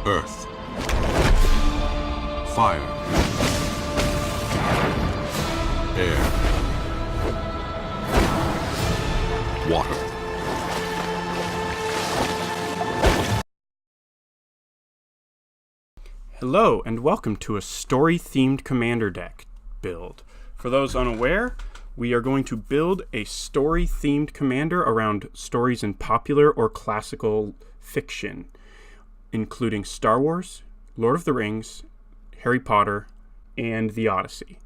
Earth. Fire. Air. Water. Hello, and welcome to a story-themed commander deck build. For those unaware, we are going to build a story-themed commander around stories in popular or classical fiction, including Star Wars, Lord of the Rings, Harry Potter, and the Odyssey.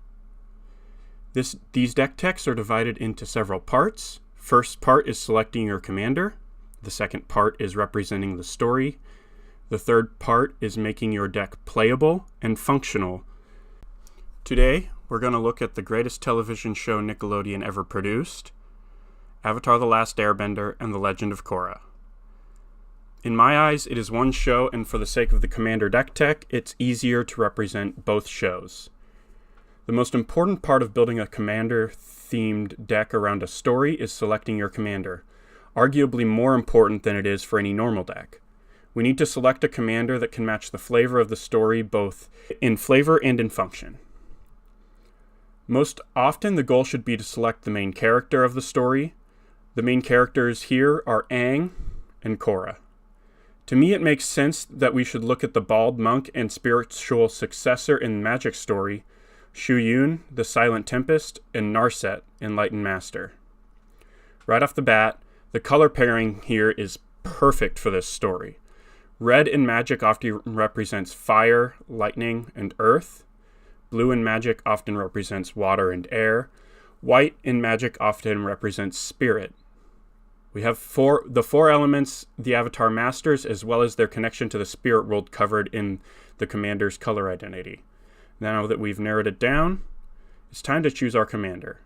These deck techs are divided into several parts. First part is selecting your commander. The second part is representing the story. The third part is making your deck playable and functional. Today, we're going to look at the greatest television show Nickelodeon ever produced, Avatar: The Last Airbender and The Legend of Korra. In my eyes, it is one show, and for the sake of the commander deck tech, it's easier to represent both shows. The most important part of building a commander-themed deck around a story is selecting your commander, arguably more important than it is for any normal deck. We need to select a commander that can match the flavor of the story both in flavor and in function. Most often, the goal should be to select the main character of the story. The main characters here are Aang and Korra. To me, it makes sense that we should look at the bald monk and spiritual successor in the magic story, Shu Yun, the Silent Tempest, and Narset, Enlightened Master. Right off the bat, the color pairing here is perfect for this story. Red in magic often represents fire, lightning, and earth. Blue in magic often represents water and air. White in magic often represents spirit. We have the four elements the Avatar masters, as well as their connection to the spirit world covered in the commander's color identity. Now that we've narrowed it down, it's time to choose our commander.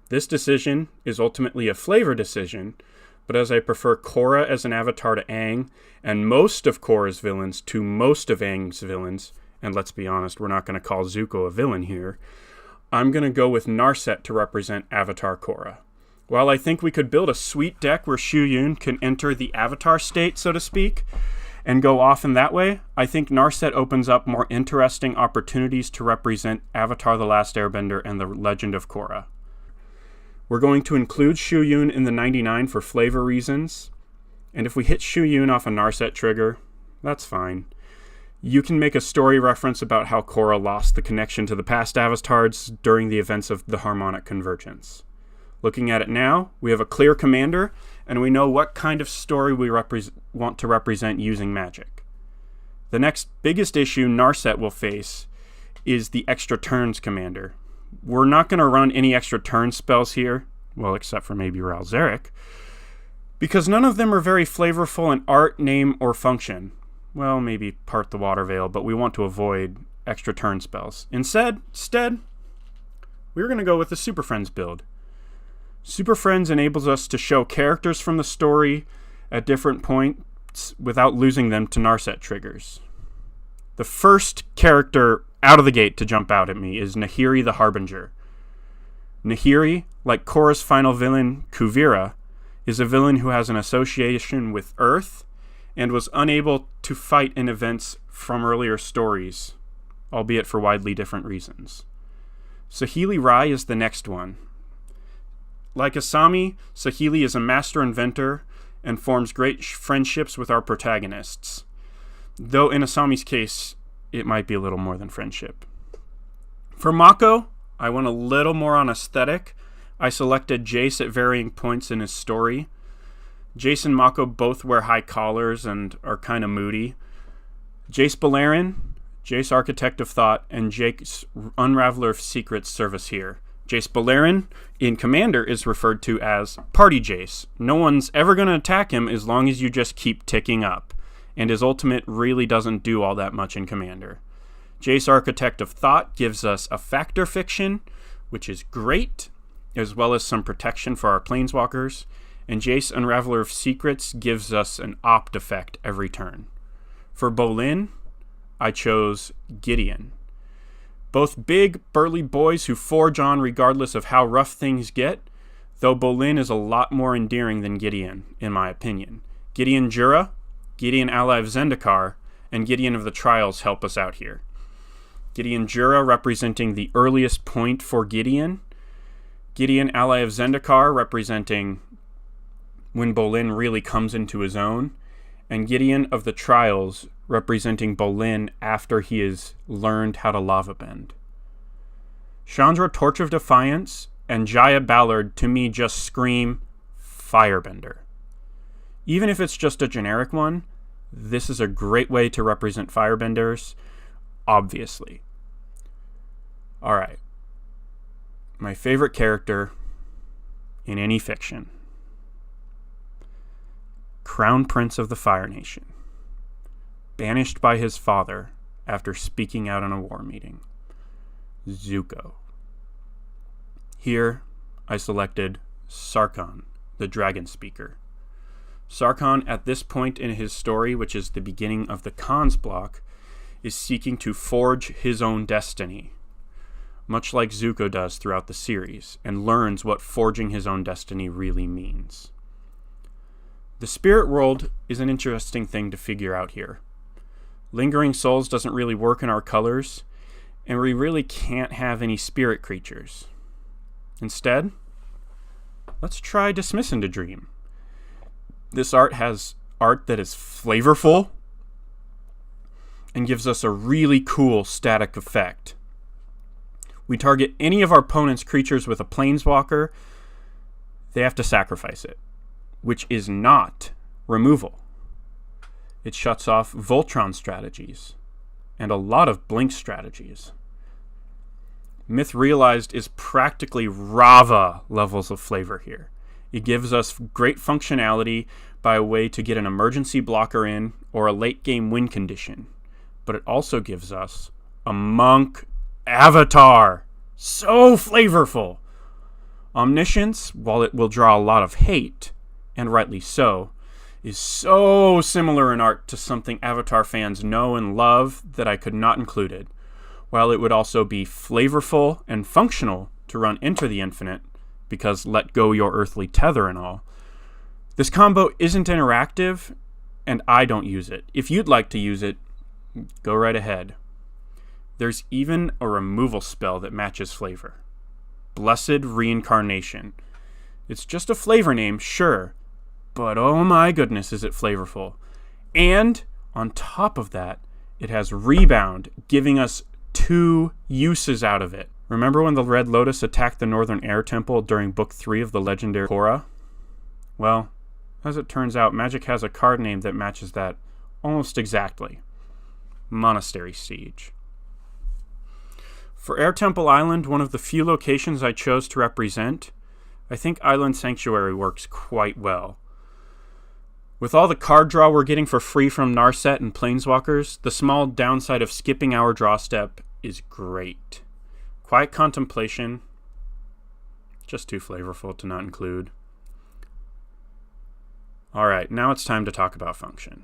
This decision is ultimately a flavor decision, but as I prefer Korra as an avatar to Aang, and most of Korra's villains to most of Aang's villains, and let's be honest, we're not going to call Zuko a villain here, I'm going to go with Narset to represent Avatar Korra. While I think we could build a sweet deck where Shu Yun can enter the Avatar state, so to speak, and go off in that way, I think Narset opens up more interesting opportunities to represent Avatar: The Last Airbender and The Legend of Korra. We're going to include Shu Yun in the 99 for flavor reasons, and if we hit Shu Yun off a Narset trigger, that's fine. You can make a story reference about how Korra lost the connection to the past avatars during the events of the Harmonic Convergence. Looking at it now, we have a clear commander, and we know what kind of story we want to represent using magic. The next biggest issue Narset will face is the extra turns commander. We're not going to run any extra turn spells here, well, except for maybe Ral Zarek, because none of them are very flavorful in art, name, or function. Well, maybe Part the Water Veil, but we want to avoid extra turn spells. Instead, we're going to go with the Super Friends build. Super Friends enables us to show characters from the story at different points without losing them to Narset triggers. The first character out of the gate to jump out at me is Nahiri the Harbinger. Nahiri, like Korra's final villain, Kuvira, is a villain who has an association with Earth and was unable to fight in events from earlier stories, albeit for widely different reasons. Saheeli Rai is the next one. Like Asami, Saheeli is a master inventor and forms great friendships with our protagonists, though in Asami's case, it might be a little more than friendship. For Mako, I went a little more on aesthetic. I selected Jace at varying points in his story. Jace and Mako both wear high collars and are kind of moody. Jace Beleren, Jace Architect of Thought, and Jace Unraveler of Secrets serve us here. Jace Beleren in Commander is referred to as Party Jace. No one's ever going to attack him as long as you just keep ticking up, and his ultimate really doesn't do all that much in Commander. Jace Architect of Thought gives us a factor fiction, which is great, as well as some protection for our planeswalkers, and Jace Unraveler of Secrets gives us an opt effect every turn. For Bolin, I chose Gideon. Both big, burly boys who forge on regardless of how rough things get, though Bolin is a lot more endearing than Gideon, in my opinion. Gideon Jura, Gideon ally of Zendikar, and Gideon of the Trials help us out here. Gideon Jura representing the earliest point for Gideon. Gideon, ally of Zendikar, representing when Bolin really comes into his own. And Gideon of the Trials representing Bolin after he has learned how to lava bend. Chandra, Torch of Defiance, and Jaya Ballard to me just scream Firebender. Even if it's just a generic one, this is a great way to represent Firebenders, obviously. Alright. My favorite character in any fiction. Crown Prince of the Fire Nation. Banished by his father after speaking out in a war meeting. Zuko. Here, I selected Sarkhan, the Dragon Speaker. Sarkhan, at this point in his story, which is the beginning of the Khans block, is seeking to forge his own destiny, much like Zuko does throughout the series, and learns what forging his own destiny really means. The spirit world is an interesting thing to figure out here. Lingering Souls doesn't really work in our colors, and we really can't have any spirit creatures. Instead, let's try Dismiss into Dream. This art has art that is flavorful and gives us a really cool static effect. We target any of our opponent's creatures with a planeswalker, they have to sacrifice it, which is not removal. It shuts off Voltron strategies and a lot of Blink strategies. Myth Realized is practically Rava levels of flavor here. It gives us great functionality by a way to get an emergency blocker in or a late game win condition. But it also gives us a monk avatar. So flavorful. Omniscience, while it will draw a lot of hate, and rightly so, is so similar in art to something Avatar fans know and love that I could not include it. While it would also be flavorful and functional to run Enter the Infinite, because let go your earthly tether and all, this combo isn't interactive, and I don't use it. If you'd like to use it, go right ahead. There's even a removal spell that matches flavor. Blessed Reincarnation. It's just a flavor name, sure, but oh my goodness is it flavorful. And on top of that, it has Rebound, giving us 2 uses out of it. Remember when the Red Lotus attacked the Northern Air Temple during Book 3 of the Legend of Korra? Well, as it turns out, Magic has a card name that matches that almost exactly. Monastery Siege. For Air Temple Island, one of the few locations I chose to represent, I think Island Sanctuary works quite well. With all the card draw we're getting for free from Narset and Planeswalkers, the small downside of skipping our draw step is great. Quiet Contemplation, just too flavorful to not include. Alright, now it's time to talk about function.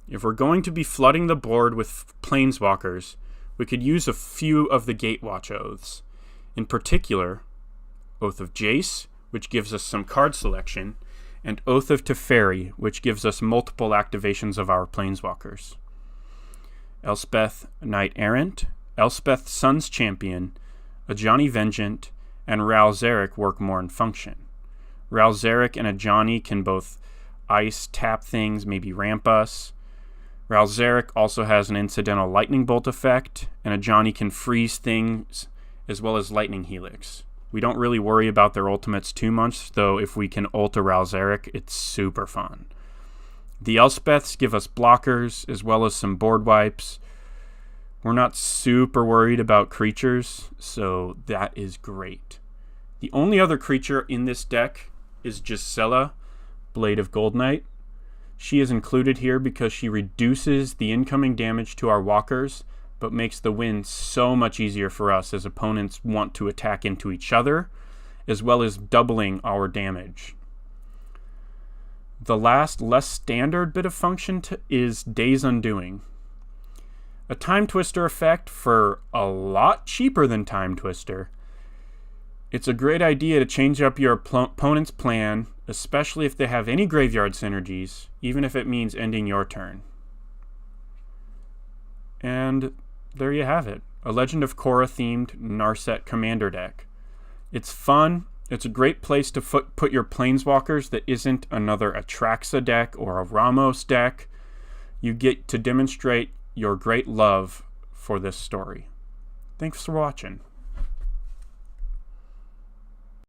If we're going to be flooding the board with Planeswalkers, we could use a few of the Gatewatch Oaths. In particular, Oath of Jace, which gives us some card selection, and Oath of Teferi, which gives us multiple activations of our Planeswalkers. Elspeth, Knight Errant, Elspeth, Sun's Champion, Ajani Vengeant, and Ral Zarek work more in function. Ral Zarek and Ajani can both ice, tap things, maybe ramp us. Ral Zarek also has an incidental lightning bolt effect, and Ajani can freeze things as well as lightning helix. We don't really worry about their ultimates too much, though if we can ult a Ral Zarek, it's super fun. The Elspeths give us blockers as well as some board wipes. We're not super worried about creatures, so that is great. The only other creature in this deck is Gisela, Blade of Gold Knight. She is included here because she reduces the incoming damage to our walkers, but makes the win so much easier for us as opponents want to attack into each other, as well as doubling our damage. The last, less standard bit of function is Day's Undoing. A Time Twister effect for a lot cheaper than Time Twister. It's a great idea to change up your opponent's plan, especially if they have any graveyard synergies, even if it means ending your turn. And there you have it. A Legend of Korra themed Narset commander deck. It's fun. It's a great place to put your planeswalkers that isn't another Atraxa deck or a Ramos deck. You get to demonstrate your great love for this story. Thanks for watching.